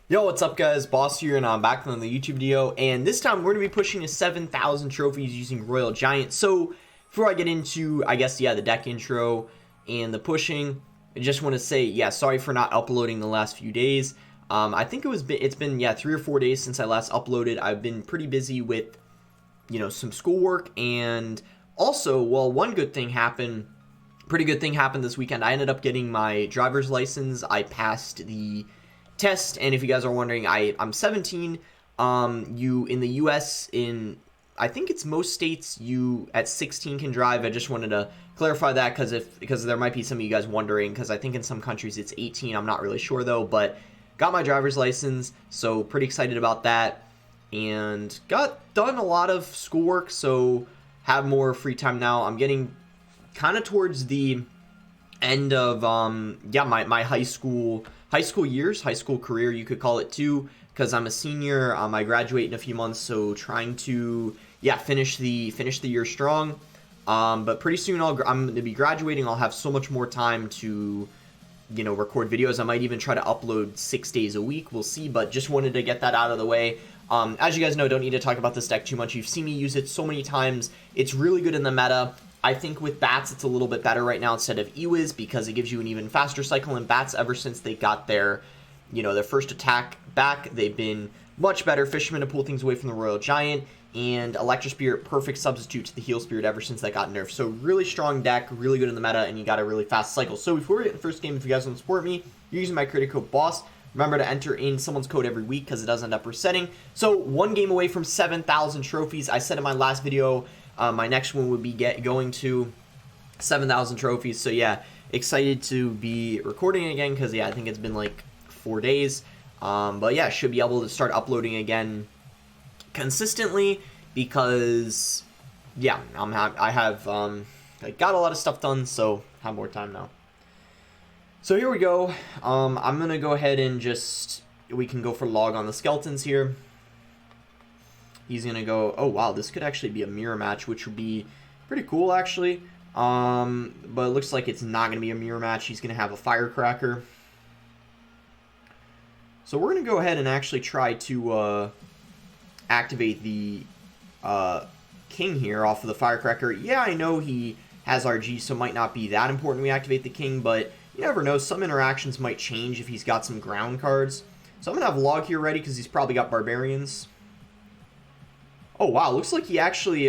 Yo, what's up guys, Boss here, and I'm back on the YouTube video, and this time we're going to be pushing to 7,000 trophies using Royal Giant. So, before I get into, the deck intro and the pushing, I just want to say, sorry for not uploading the last few days. I think it's been 3 or 4 days since I last uploaded. I've been pretty busy with, some schoolwork, and also, well, one good thing happened, pretty good thing happened this weekend. I ended up getting my driver's license. I passed the test, and if you guys are wondering, I'm 17. You in the US, in I think it's most states, you at 16 can drive. I just wanted to clarify that because there might be some of you guys wondering, because I think in some countries it's 18. I'm not really sure though, but got my driver's license, so pretty excited about that, and got done a lot of schoolwork, so have more free time now. I'm getting kind of towards the end of my high school years, high school career, you could call it too, because I'm a senior. I graduate in a few months, so trying to finish the year strong. But pretty soon I'm going to be graduating. I'll have so much more time to record videos. I might even try to upload 6 days a week. We'll see, but just wanted to get that out of the way. As you guys know, don't need to talk about this deck too much. You've seen me use it so many times. It's really good in the meta. I think with bats it's a little bit better right now instead of Ewiz, because it gives you an even faster cycle. And bats, ever since they got their first attack back, they've been much better. Fisherman to pull things away from the Royal Giant, and Electro Spirit, perfect substitute to the Heal Spirit ever since that got nerfed. So really strong deck, really good in the meta, and you got a really fast cycle. So before we get in the first game, if you guys want to support me, you're using my creator code BOSS. Remember to enter in someone's code every week, because it does end up resetting. So one game away from 7,000 trophies. I said in my last video, my next one would be going to 7,000 trophies. So yeah, excited to be recording again, because I think it's been like 4 days. But yeah, should be able to start uploading again consistently, because I got a lot of stuff done, so have more time now. So here we go. I'm gonna go ahead and we can go for log on the skeletons here. He's going to go, oh wow, this could actually be a mirror match, which would be pretty cool actually. But it looks like it's not going to be a mirror match. He's going to have a firecracker. So we're going to go ahead and actually try to activate the king here off of the firecracker. Yeah, I know he has RG, so it might not be that important we activate the king, but you never know. Some interactions might change if he's got some ground cards. So I'm going to have log here ready, because he's probably got barbarians. Oh wow, looks like he actually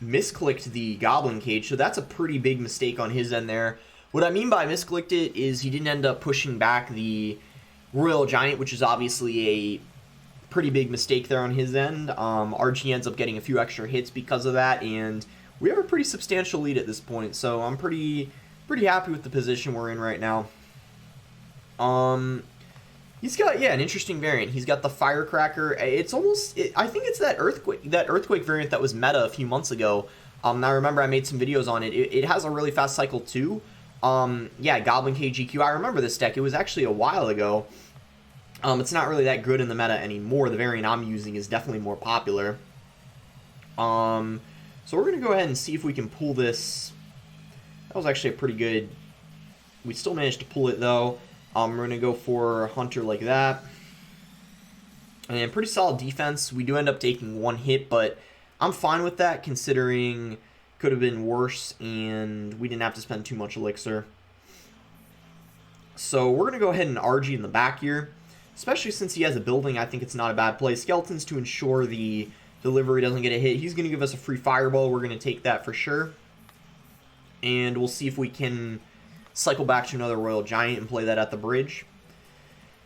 misclicked the goblin cage, so that's a pretty big mistake on his end there. What I mean by misclicked it is he didn't end up pushing back the Royal Giant, which is obviously a pretty big mistake there on his end. RG ends up getting a few extra hits because of that, and we have a pretty substantial lead at this point, so I'm pretty happy with the position we're in right now. He's got, an interesting variant. He's got the firecracker. It's almost, I think it's that earthquake variant that was meta a few months ago. I remember I made some videos on it. It has a really fast cycle too. Goblin KGQ. I remember this deck. It was actually a while ago. It's not really that good in the meta anymore. The variant I'm using is definitely more popular. So we're going to go ahead and see if we can pull this. That was actually a pretty good, we still managed to pull it though. We're going to go for Hunter like that. And pretty solid defense. We do end up taking one hit, but I'm fine with that, considering could have been worse, and we didn't have to spend too much elixir. So we're going to go ahead and RG in the back here. Especially since he has a building, I think it's not a bad play. Skeletons to ensure the delivery doesn't get a hit. He's going to give us a free fireball. We're going to take that for sure. And we'll see if we can cycle back to another Royal Giant and play that at the bridge.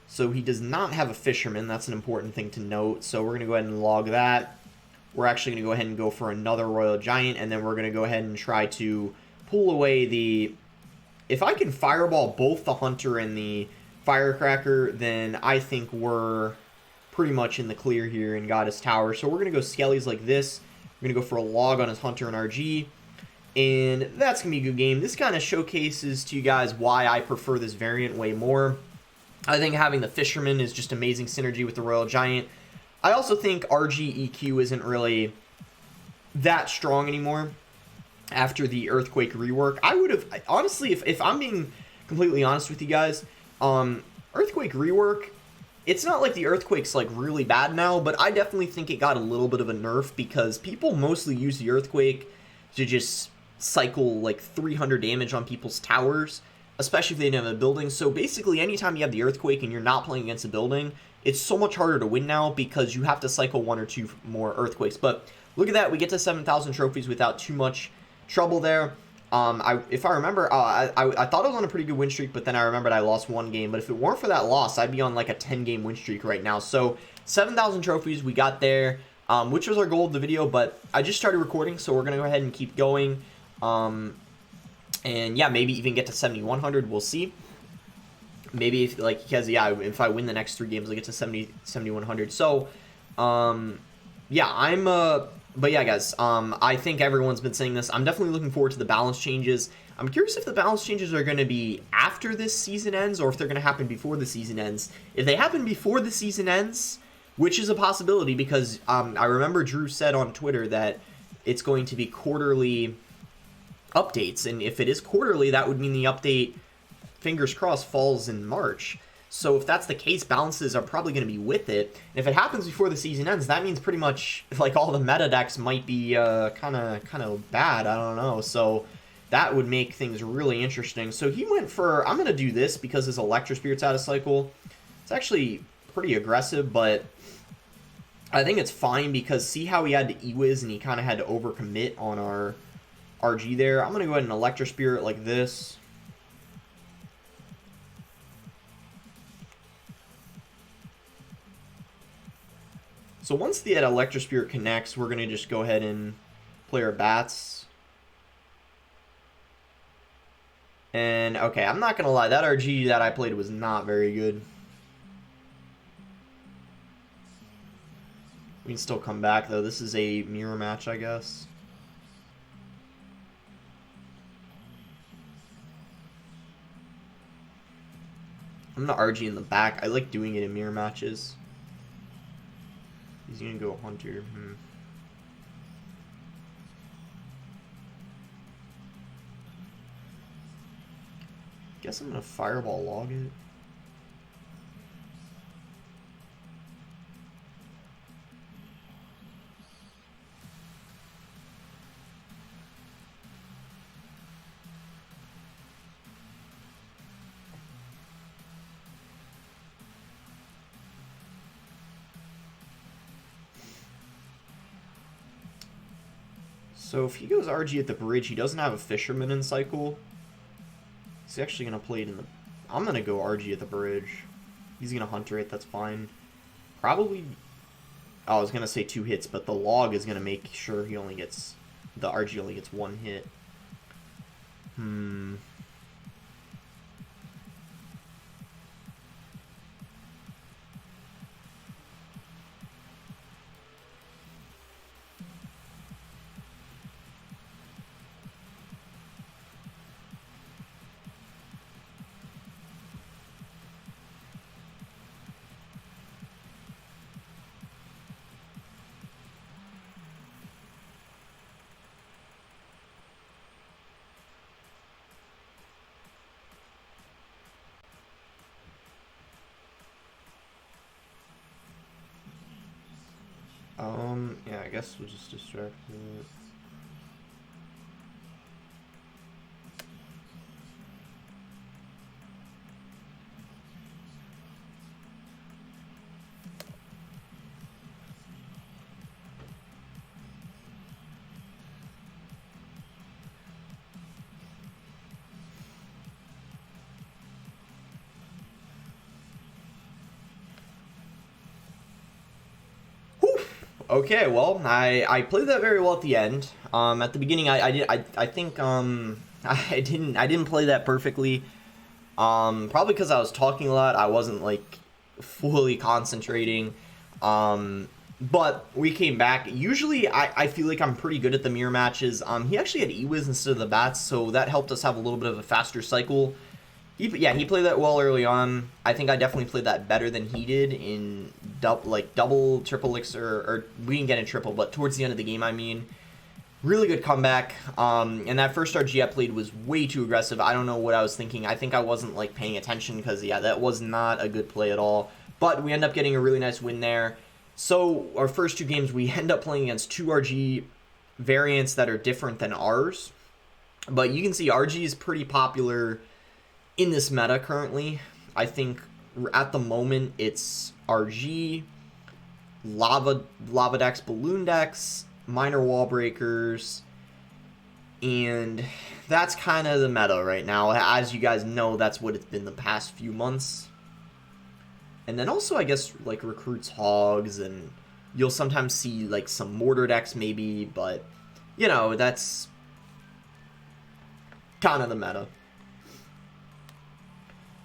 So he does not have a fisherman. That's an important thing to note. So we're going to go ahead and log that. We're actually going to go ahead and go for another Royal Giant, and then we're going to go ahead and try to pull away the... If I can fireball both the Hunter and the firecracker, then I think we're pretty much in the clear here and got his tower. So we're going to go Skellies like this. We're going to go for a log on his Hunter and RG. And that's going to be a good game. This kind of showcases to you guys why I prefer this variant way more. I think having the Fisherman is just amazing synergy with the Royal Giant. I also think RG EQ isn't really that strong anymore after the Earthquake rework. I would have, honestly, if I'm being completely honest with you guys, Earthquake rework, it's not like the Earthquake's like really bad now, but I definitely think it got a little bit of a nerf because people mostly use the Earthquake to just cycle like 300 damage on people's towers, especially if they didn't have a building. So basically, anytime you have the Earthquake and you're not playing against a building, it's so much harder to win now because you have to cycle 1 or 2 more Earthquakes. But look at that, we get to 7,000 trophies without too much trouble there. If I remember, I thought I was on a pretty good win streak, but then I remembered I lost 1 game. But if it weren't for that loss, I'd be on like a 10-game win streak right now. So 7,000 trophies we got there, which was our goal of the video. But I just started recording, so we're gonna go ahead and keep going. And yeah, maybe even get to 7,100. We'll see. Maybe if like because yeah, if I win the next 3 games, I'll get to 7,100. So yeah, but yeah, guys, I think everyone's been saying this. I'm definitely looking forward to the balance changes. I'm curious if the balance changes are going to be after this season ends or if they're going to happen before the season ends. If they happen before the season ends, which is a possibility because I remember Drew said on Twitter that it's going to be quarterly updates. And if it is quarterly, that would mean the update, fingers crossed, falls in March. So if that's the case, balances are probably going to be with it. And if it happens before the season ends, that means pretty much like all the meta decks might be kind of bad. I don't know. So that would make things really interesting. So he went for, I'm going to do this because his Electro Spirit's out of cycle. It's actually pretty aggressive, but I think it's fine because see how he had to E-Wiz and he kind of had to overcommit on our RG there. I'm going to go ahead and Electro Spirit like this. So once the Electro Spirit connects, we're going to just go ahead and play our bats. And, okay, I'm not going to lie. That RG that I played was not very good. We can still come back, though. This is a mirror match, I guess. I'm going to RG in the back. I like doing it in mirror matches. He's gonna go Hunter. Guess I'm gonna Fireball log it. So if he goes RG at the bridge, he doesn't have a Fisherman in cycle. He's actually going to play it in the... I'm going to go RG at the bridge. He's going to Hunter it, that's fine. Probably... Oh, I was going to say 2 hits, but the log is going to make sure he only gets... The RG only gets 1 hit. Yeah, I guess we'll just distract it. Okay, well, I played that very well at the end. At the beginning, I think I didn't play that perfectly. Probably because I was talking a lot. I wasn't like fully concentrating. But we came back. Usually, I feel like I'm pretty good at the mirror matches. He actually had E-Wiz instead of the bats, so that helped us have a little bit of a faster cycle. He played that well early on. I think I definitely played that better than he did in double, triple elixir, or we didn't get a triple, but towards the end of the game, I mean. Really good comeback. And that first RG I played was way too aggressive. I don't know what I was thinking. I think I wasn't like paying attention because, yeah, that was not a good play at all. But we end up getting a really nice win there. So our first two games, we end up playing against two RG variants that are different than ours. But you can see RG is pretty popular in this meta currently. I think at the moment it's RG, lava decks, balloon decks, minor wall breakers, and that's kind of the meta right now. As you guys know, that's what it's been the past few months. And then also, I guess, like, recruits hogs, and you'll sometimes see, like, some mortar decks maybe, but, you know, that's kind of the meta.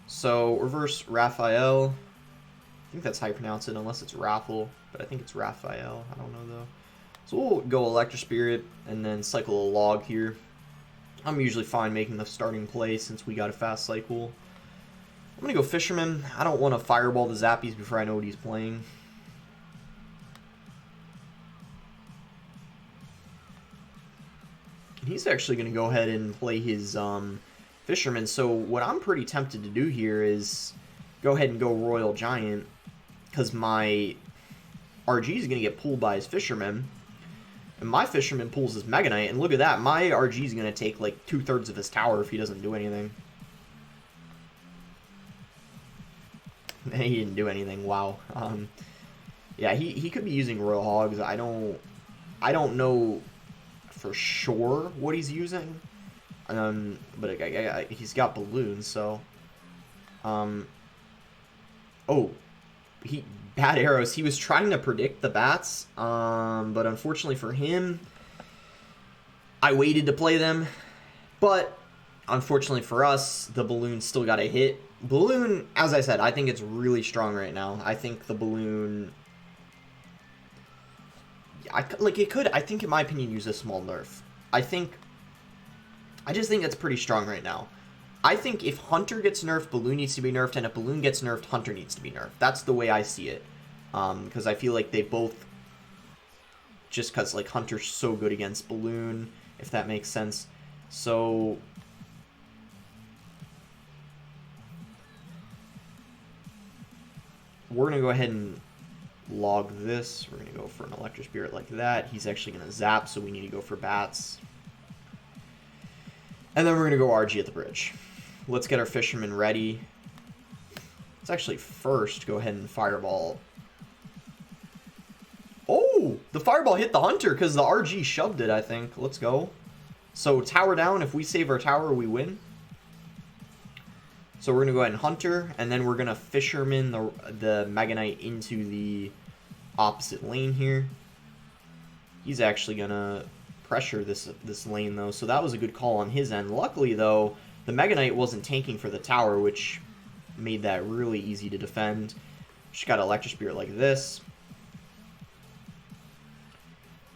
So, reverse Raphael. I think that's how you pronounce it, unless it's Raffle, but I think it's Raphael. I don't know, though. So we'll go Electro Spirit, and then cycle a log here. I'm usually fine making the starting play since we got a fast cycle. I'm going to go Fisherman. I don't want to fireball the Zappies before I know what he's playing. And he's actually going to go ahead and play his Fisherman. So what I'm pretty tempted to do here is go ahead and go Royal Giant, because my RG is going to get pulled by his Fisherman. And my Fisherman pulls his Mega Knight. And look at that. My RG is going to take like 2/3 of his tower if he doesn't do anything. He didn't do anything. Wow. Yeah, he could be using Royal Hogs. I don't know for sure what he's using. But he's got balloons, so. Oh, bad arrows. He was trying to predict the bats, but unfortunately for him, I waited to play them. But unfortunately for us, the balloon still got a hit. Balloon, as I said, I think it's really strong right now. I think the balloon, it could, I think in my opinion, use a small nerf. I just think it's pretty strong right now. I think if Hunter gets nerfed, Balloon needs to be nerfed, and if Balloon gets nerfed, Hunter needs to be nerfed. That's the way I see it. Because I feel like they both, just because like Hunter's so good against Balloon, if that makes sense. So we're going to go ahead and log this. We're going to go for an Electro Spirit like that. He's actually going to zap, so we need to go for bats. And then we're going to go RG at the bridge. Let's get our Fisherman ready. Let's actually first go ahead and fireball. Oh, the fireball hit the Hunter because the RG shoved it, I think. Let's go. So tower down. If we save our tower, we win. So we're going to go ahead and Hunter, and then we're going to Fisherman the Mega Knight into the opposite lane here. He's actually going to pressure this lane, though, so that was a good call on his end. Luckily, though, the Mega Knight wasn't tanking for the tower, which made that really easy to defend. Just got Electro Spirit like this.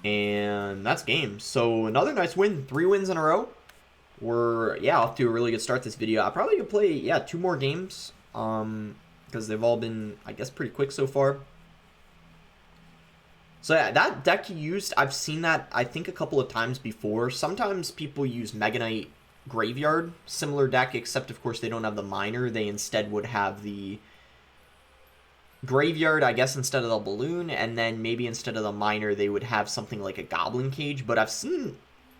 And that's game. So another nice win. 3 wins in a row. We're, yeah, off to a really good start this video. I probably could play, yeah, 2 more games, because they've all been, I guess, pretty quick so far. So yeah, that deck he used, I've seen that, I think, a couple of times before. Sometimes people use Mega Knight Graveyard, similar deck, except, of course, they don't have the Miner. They instead would have the Graveyard, I guess, instead of the Balloon, and then maybe instead of the Miner, they would have something like a Goblin Cage. But I've seen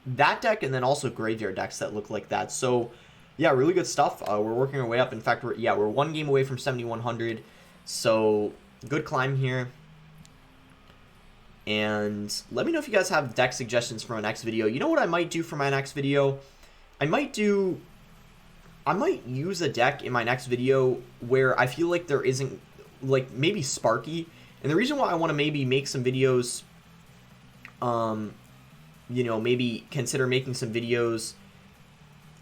that deck and then also Graveyard decks that look like that. So yeah, really good stuff. We're working our way up. In fact, we're 1 game away from 7,100. So good climb here. And let me know if you guys have deck suggestions for my next video. You know what I might do for my next video? I might use a deck in my next video where I feel like there isn't, like, maybe Sparky. And the reason why I want to maybe make some videos, you know, maybe consider making some videos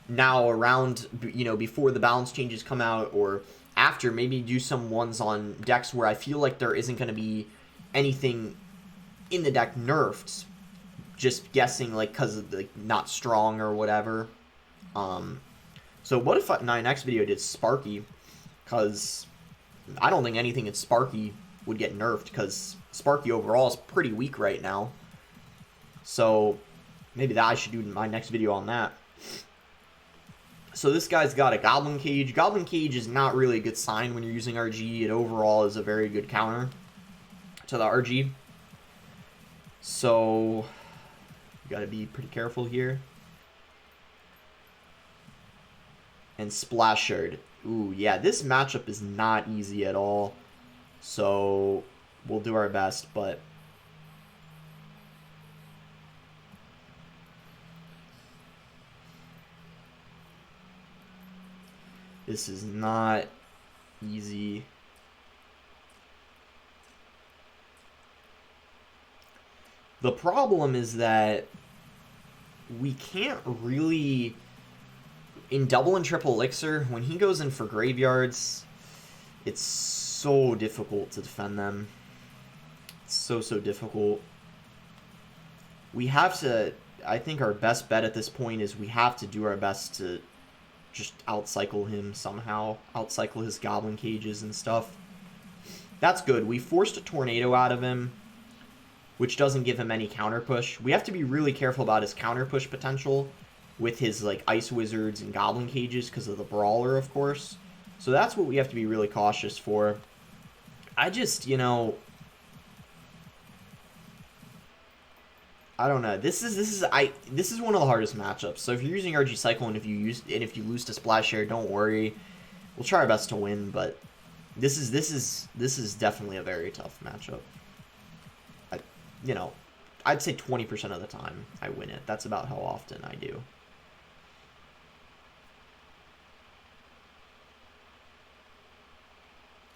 now around, you know, before the balance changes come out, or after, maybe do some ones on decks where I feel like there isn't going to be anything in the deck nerfed, just guessing, like, because of the not strong or whatever. So what if my next video did Sparky, because I don't think anything in Sparky would get nerfed, because Sparky overall is pretty weak right now. So Maybe that I should do my next video on that. So this guy's got a Goblin Cage. Goblin Cage is not really a good sign when you're using RG. It overall is a very good counter to the RG. So you gotta be pretty careful here. And Splash Shard. Ooh, yeah, this matchup is not easy at all. So we'll do our best, but this is not easy. The problem is that we can't really, in double and triple elixir, when he goes in for graveyards, it's so difficult to defend them. It's so difficult. We have to, I think our best bet at this point is we have to do our best to just outcycle him somehow. Outcycle his Goblin Cages and stuff. That's good. We forced a Tornado out of him, which doesn't give him any counter push. We have to be really careful about his counter push potential with his like Ice Wizards and Goblin Cages because of the Brawler, of course. So that's what we have to be really cautious for. I just, you know, I don't know. This is one of the hardest matchups. So if you're using RG Cycle and if you lose to Splash Share, don't worry. We'll try our best to win, but this is definitely a very tough matchup. You know, I'd say 20% of the time I win it. That's about how often I do.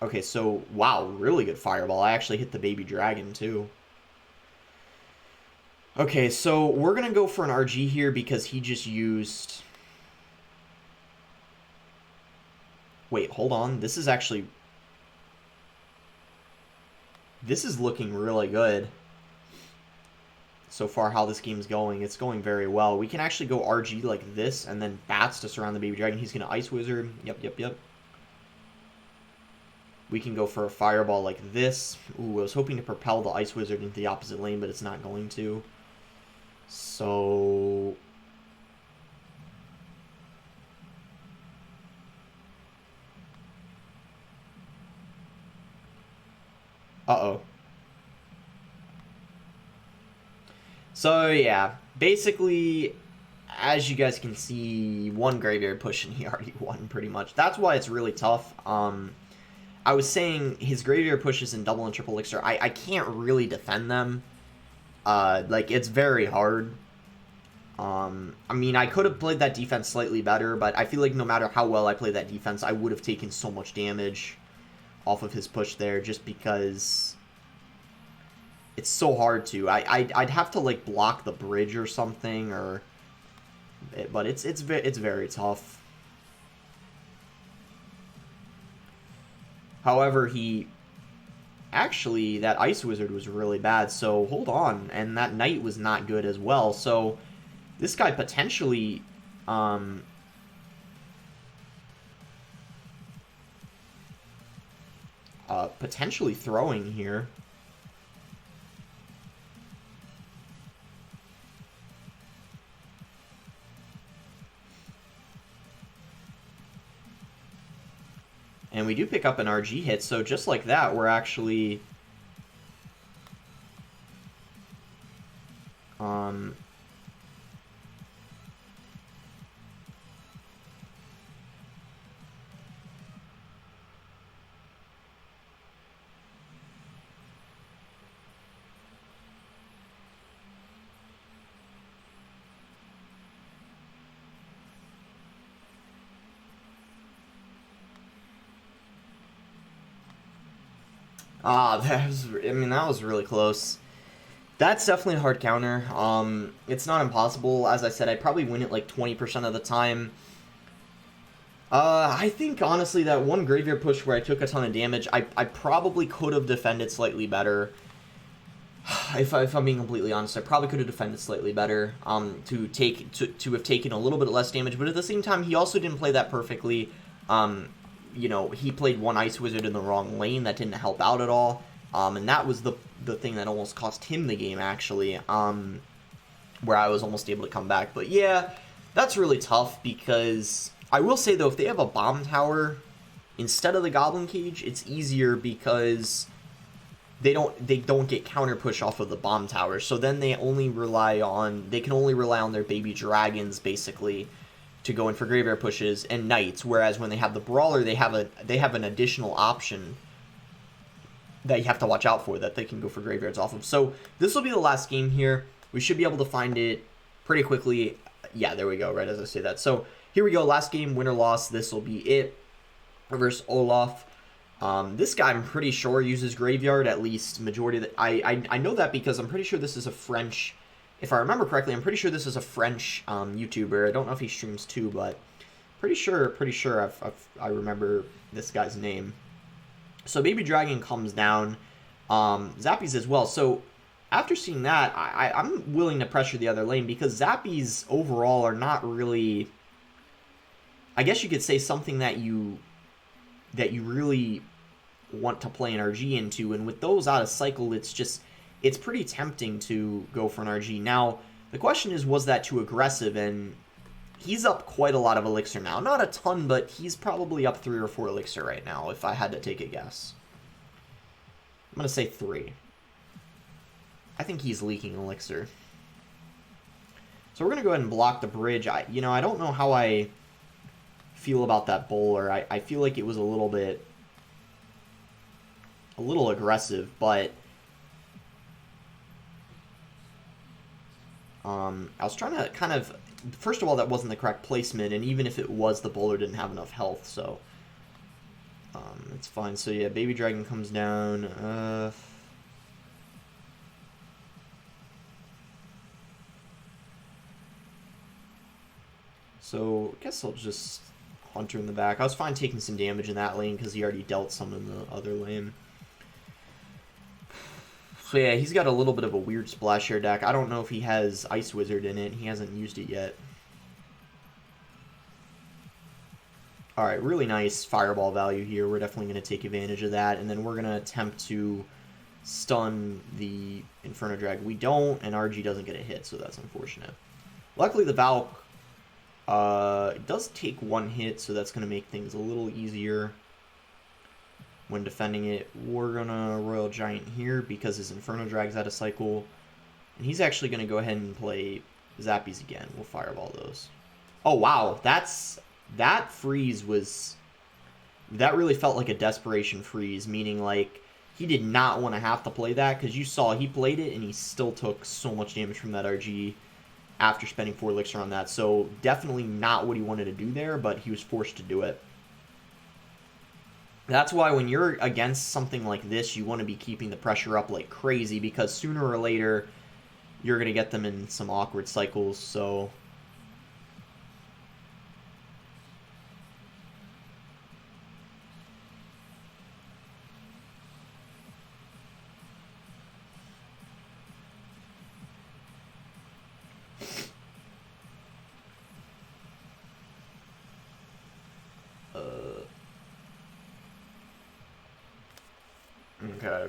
Okay, so wow, really good Fireball. I actually hit the Baby Dragon too. Okay, so we're going to go for an RG here because he just used... Wait, hold on. This is actually... This is looking really good. So far, how this game's going. It's going very well. We can actually go RG like this and then Bats to surround the Baby Dragon. He's going to Ice Wizard. Yep. We can go for a Fireball like this. Ooh, I was hoping to propel the Ice Wizard into the opposite lane, but it's not going to. So... Uh-oh. So, yeah. Basically, as you guys can see, one Graveyard push and he already won, pretty much. That's why it's really tough. I was saying his Graveyard pushes in double and triple elixir. I can't really defend them. Like, it's very hard. I mean, I could have played that defense slightly better, but I feel like no matter how well I played that defense, I would have taken so much damage off of his push there, just because it's so hard to. I'd have to like block the bridge or something, or, but it's very tough. However, actually, that Ice Wizard was really bad, so hold on, and that Knight was not good as well, so this guy potentially, potentially throwing here. And we do pick up an RG hit, so just like that, we're actually... that was really close. That's definitely a hard counter. It's not impossible. As I said, I'd probably win it like 20% of the time. I think, honestly, that one Graveyard push where I took a ton of damage, I probably could have defended slightly better. If I'm being completely honest, I probably could have defended slightly better, to have taken a little bit less damage, but at the same time, he also didn't play that perfectly. You know, he played one Ice Wizard in the wrong lane. That didn't help out at all. And that was the thing that almost cost him the game, actually. where I was almost able to come back. But yeah, that's really tough because I will say though, if they have a bomb tower instead of the goblin cage, it's easier because they don't get counter push off of the bomb tower. So then they can only rely on their baby dragons basically to go in for graveyard pushes and knights. Whereas when they have the brawler, they have an additional option that you have to watch out for that they can go for graveyards off of. So this will be the last game here. We should be able to find it pretty quickly. Yeah, there we go, right as I say that. So here we go, last game, win or loss. This will be it. Versus Olaf. This guy, I'm pretty sure, uses graveyard, at least majority of the... I know that because I'm pretty sure this is a French... If I remember correctly, I'm pretty sure this is a French YouTuber. I don't know if he streams too, but pretty sure I remember this guy's name. So Baby Dragon comes down. Zappies as well. So after seeing that, I'm willing to pressure the other lane because Zappies overall are not really... I guess you could say something that you really want to play an RG into, and with those out of cycle, it's pretty tempting to go for an RG. Now, the question is, was that too aggressive? And he's up quite a lot of elixir now. Not a ton, but he's probably up 3 or 4 elixir right now, if I had to take a guess. I'm going to say 3. I think he's leaking elixir. So we're going to go ahead and block the bridge. I don't know how I feel about that bowler. I feel like it was a little aggressive, but I was trying to kind of, first of all, that wasn't the correct placement, and even if it was, the bowler didn't have enough health, so it's fine. So yeah, Baby Dragon comes down. So I guess I'll just Hunter in the back. I was fine taking some damage in that lane because he already dealt some in the other lane. So yeah, he's got a little bit of a weird splash air deck. I don't know if he has Ice Wizard in it. He hasn't used it yet. Alright, really nice fireball value here. We're definitely going to take advantage of that. And then we're going to attempt to stun the Inferno Drag. We don't, and RG doesn't get a hit, so that's unfortunate. Luckily, the Valk it does take 1 hit, so that's going to make things a little easier when defending it. We're going to Royal Giant here because his Inferno Drag's out of cycle. And he's actually going to go ahead and play Zappies again. We'll Fireball those. Oh, wow. That freeze was... That really felt like a desperation freeze, meaning like he did not want to have to play that because you saw he played it and he still took so much damage from that RG after spending 4 elixir on that. So definitely not what he wanted to do there, but he was forced to do it. That's why when you're against something like this, you want to be keeping the pressure up like crazy because sooner or later you're going to get them in some awkward cycles. So Okay.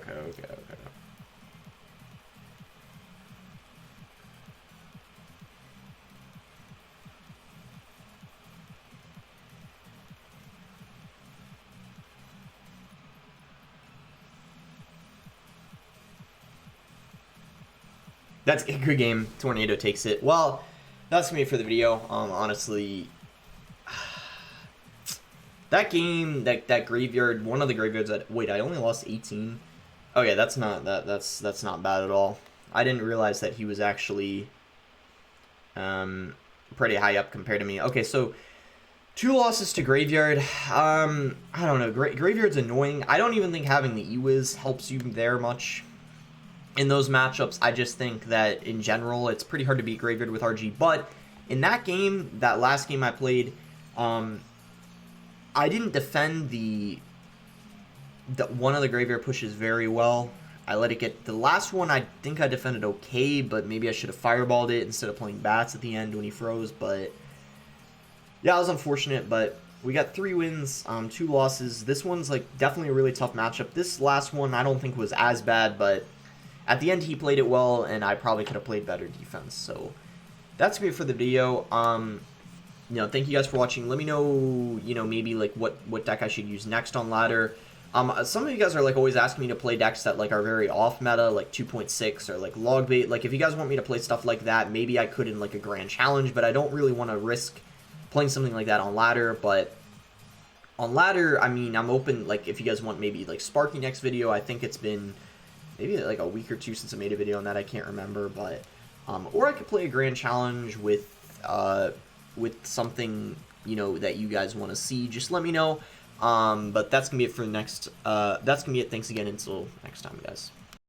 That's a good game. Tornado takes it. Well, that's gonna be it for the video. Honestly, that game, that graveyard, one of the graveyards that, wait, I only lost 18. Okay, that's not not bad at all. I didn't realize that he was actually pretty high up compared to me. Okay, so 2 losses to Graveyard. I don't know. Graveyard's annoying. I don't even think having the E-Wiz helps you there much in those matchups. I just think that in general, it's pretty hard to beat Graveyard with RG. But in that game, that last game I played, I didn't defend the one of the Graveyard pushes very well. I let it get... The last one, I think I defended okay, but maybe I should have fireballed it instead of playing bats at the end when he froze, but... Yeah, it was unfortunate, but we got 3 wins, 2 losses. This one's, like, definitely a really tough matchup. This last one I don't think was as bad, but at the end he played it well, and I probably could have played better defense. So that's gonna be it for the video. You know, thank you guys for watching. Let me know, you know, maybe like what deck I should use next on ladder. Some of you guys are like always asking me to play decks that like are very off meta, like 2.6 or like log bait. Like if you guys want me to play stuff like that, maybe I could in like a grand challenge, but I don't really want to risk playing something like that on ladder. But on ladder, I mean, I'm open. Like if you guys want maybe like Sparky next video, I think it's been maybe like a week or two since I made a video on that. I can't remember, but or I could play a grand challenge with something, you know, that you guys want to see. Just let me know. But that's gonna be it for the next. That's gonna be it. Thanks again. Until next time, guys.